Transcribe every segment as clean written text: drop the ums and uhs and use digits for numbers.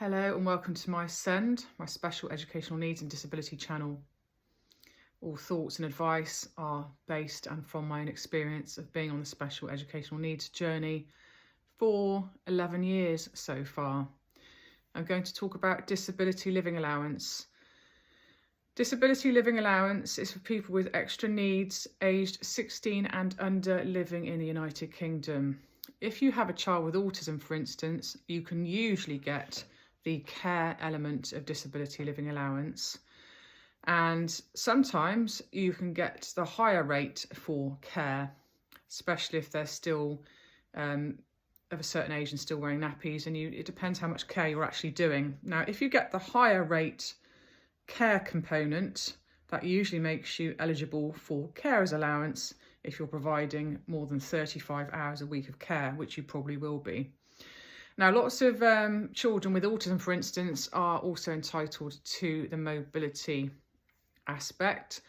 Hello and welcome to my SEND, my Special Educational Needs and Disability channel. All thoughts and advice are based and from my own experience of being on the special educational needs journey for 11 years so far. I'm going to talk about Disability Living Allowance. Disability Living Allowance is for people with extra needs aged 16 and under living in the United Kingdom. If you have a child with autism, for instance, you can usually get the care element of Disability Living Allowance, and sometimes you can get the higher rate for care, especially if they're still of a certain age and still wearing nappies, and it depends how much care you're actually doing. Now, if you get the higher rate care component, that usually makes you eligible for carers allowance if you're providing more than 35 hours a week of care, which you probably will be. Now, lots of children with autism, for instance, are also entitled to the mobility aspect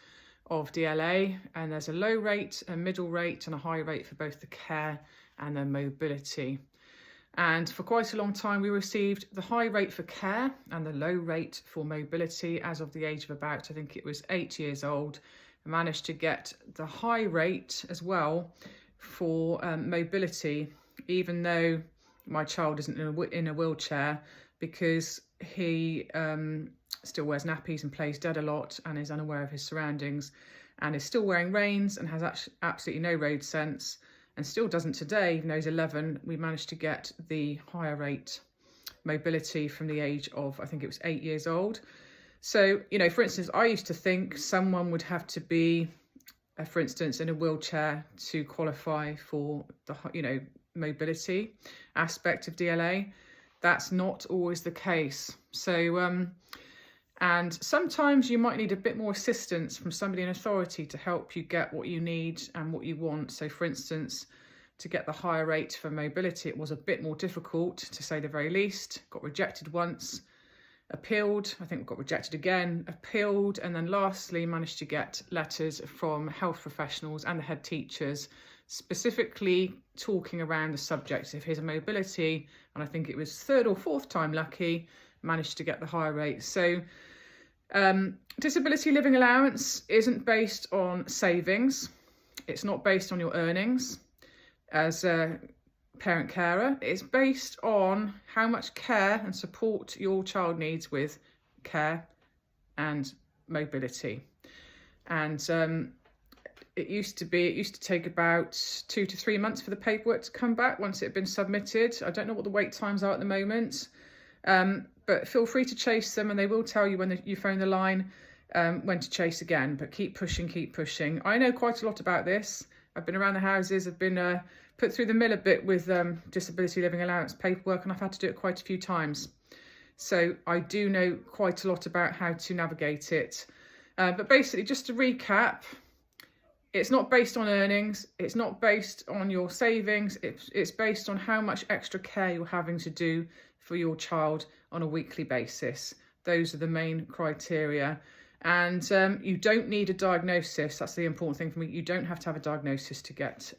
of DLA, and there's a low rate, a middle rate and a high rate for both the care and the mobility. And for quite a long time we received the high rate for care and the low rate for mobility. As of the age of about, I think it was 8 years old, I managed to get the high rate as well for mobility, even though my child isn't in a wheelchair, because he still wears nappies and plays dead a lot and is unaware of his surroundings and is still wearing reins and has absolutely no road sense, and still doesn't today, even though he's 11. We managed to get the higher rate mobility from the age of, I think it was 8 years old. So, you know, for instance, I used to think someone would have to be, for instance, in a wheelchair to qualify for the, mobility aspect of DLA. That's not always the case. So, and sometimes you might need a bit more assistance from somebody in authority to help you get what you need and what you want. So, for instance, to get the higher rate for mobility, it was a bit more difficult, to say the very least. Got rejected once, appealed, I think got rejected again, appealed, and then lastly managed to get letters from health professionals and the head teachers specifically talking around the subject of his mobility, and I think it was third or fourth time lucky, managed to get the higher rate. So Disability Living Allowance isn't based on savings, it's not based on your earnings as a parent carer. It's based on how much care and support your child needs with care and mobility. And it used to take about 2 to 3 months for the paperwork to come back once it had been submitted. I don't know what the wait times are at the moment, but feel free to chase them, and they will tell you when you phone the line when to chase again. But keep pushing, keep pushing. I know quite a lot about this. I've been around the houses, I've been put through the mill a bit with Disability Living Allowance paperwork, and I've had to do it quite a few times. So I do know quite a lot about how to navigate it. But basically, just to recap, it's not based on earnings, it's not based on your savings, it's based on how much extra care you're having to do for your child on a weekly basis. Those are the main criteria. And you don't need a diagnosis. That's the important thing for me. You don't have to have a diagnosis to get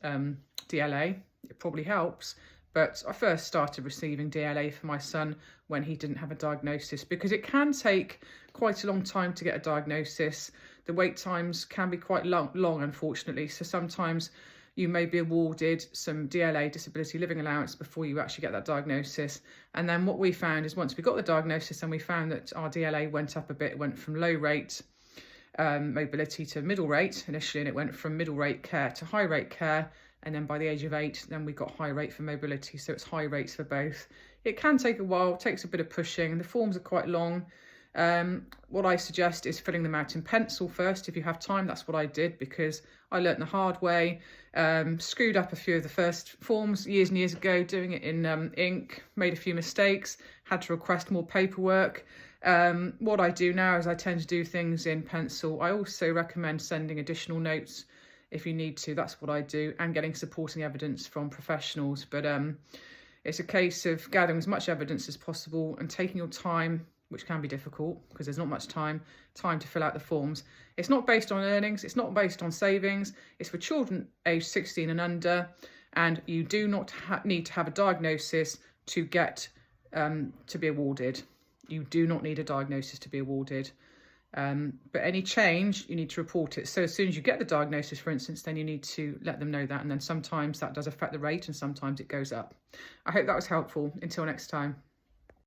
DLA. It probably helps. But I first started receiving DLA for my son when he didn't have a diagnosis, because it can take quite a long time to get a diagnosis. The wait times can be quite long, unfortunately. So sometimes you may be awarded some DLA, Disability Living Allowance, before you actually get that diagnosis. And then what we found is, once we got the diagnosis and we found that our DLA went up a bit, it went from low rate mobility to middle rate initially, and it went from middle rate care to high rate care. And then by the age of 8, then we got high rate for mobility. So it's high rates for both. It can take a while, it takes a bit of pushing. The forms are quite long. What I suggest is filling them out in pencil first if you have time. That's what I did, because I learnt the hard way. Screwed up a few of the first forms years and years ago, doing it in ink, made a few mistakes, had to request more paperwork. What I do now is I tend to do things in pencil. I also recommend sending additional notes if you need to. That's what I do, and getting supporting evidence from professionals. But it's a case of gathering as much evidence as possible and taking your time, which can be difficult because there's not much time to fill out the forms. It's not based on earnings, it's not based on savings, it's for children aged 16 and under, and you do not need to have a diagnosis to get to be awarded. You do not need a diagnosis to be awarded. But any change, you need to report it. So as soon as you get the diagnosis, for instance, then you need to let them know that. And then sometimes that does affect the rate and sometimes it goes up. I hope that was helpful. Until next time.